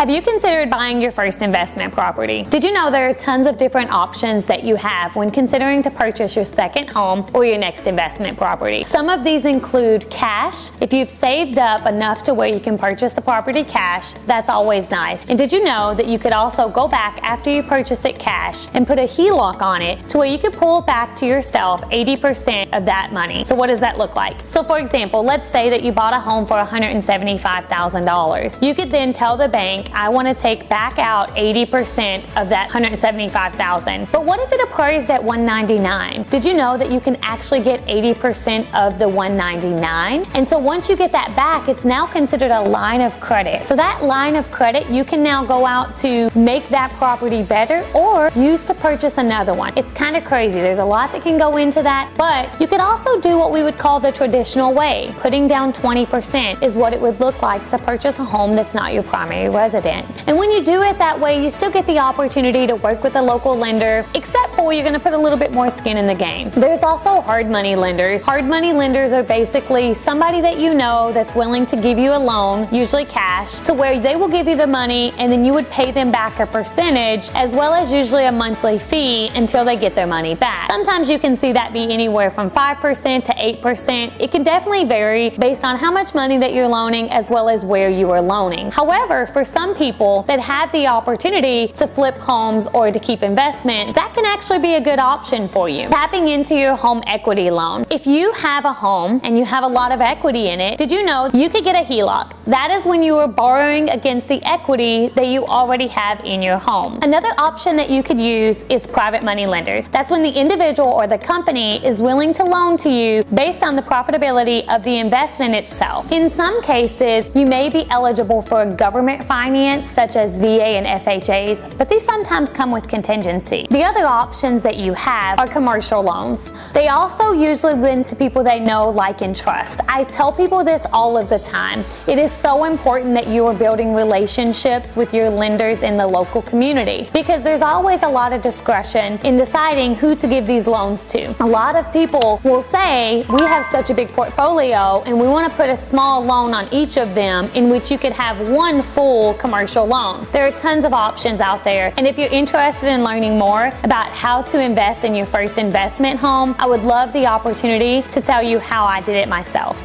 Have you considered buying your first investment property? Did you know there are tons of different options that you have when considering to purchase your second home or your next investment property? Some of these include cash. If you've saved up enough to where you can purchase the property cash, that's always nice. And did you know that you could also go back after you purchase it cash and put a HELOC on it to where you could pull back to yourself 80% of that money? So what does that look like? So for example, let's say that you bought a home for $175,000. You could then tell the bank, I want to take back out 80% of that $175,000. But what if it appraised at $199,000? Did you know that you can actually get 80% of the $199,000? And so once you get that back, it's now considered a line of credit. So that line of credit, you can now go out to make that property better or use to purchase another one. It's kind of crazy. There's a lot that can go into that, but you could also do what we would call the traditional way. Putting down 20% is what it would look like to purchase a home that's not your primary residence. And when you do it that way, you still get the opportunity to work with a local lender, except for you're going to put a little bit more skin in the game. There's also hard money lenders. Hard money lenders are basically somebody that you know that's willing to give you a loan, usually cash, to where they will give you the money and then you would pay them back a percentage as well as usually a monthly fee until they get their money back. Sometimes you can see that be anywhere from 5% to 8%. It can definitely vary based on how much money that you're loaning as well as where you are loaning. However, for some people that have the opportunity to flip homes or to keep investment, that can actually be a good option for you. Tapping into your home equity loan. If you have a home and you have a lot of equity in it, did you know you could get a HELOC? That is when you are borrowing against the equity that you already have in your home. Another option that you could use is private money lenders. That's when the individual or the company is willing to loan to you based on the profitability of the investment itself. In some cases, you may be eligible for a government finance such as VA and FHAs, but these sometimes come with contingency. The other options that you have are commercial loans. They also usually lend to people they know, like, and trust. I tell people this all of the time. It is so important that you are building relationships with your lenders in the local community because there's always a lot of discretion in deciding who to give these loans to. A lot of people will say, we have such a big portfolio and we want to put a small loan on each of them in which you could have one full commercial loan. There are tons of options out there, and if you're interested in learning more about how to invest in your first investment home, I would love the opportunity to tell you how I did it myself.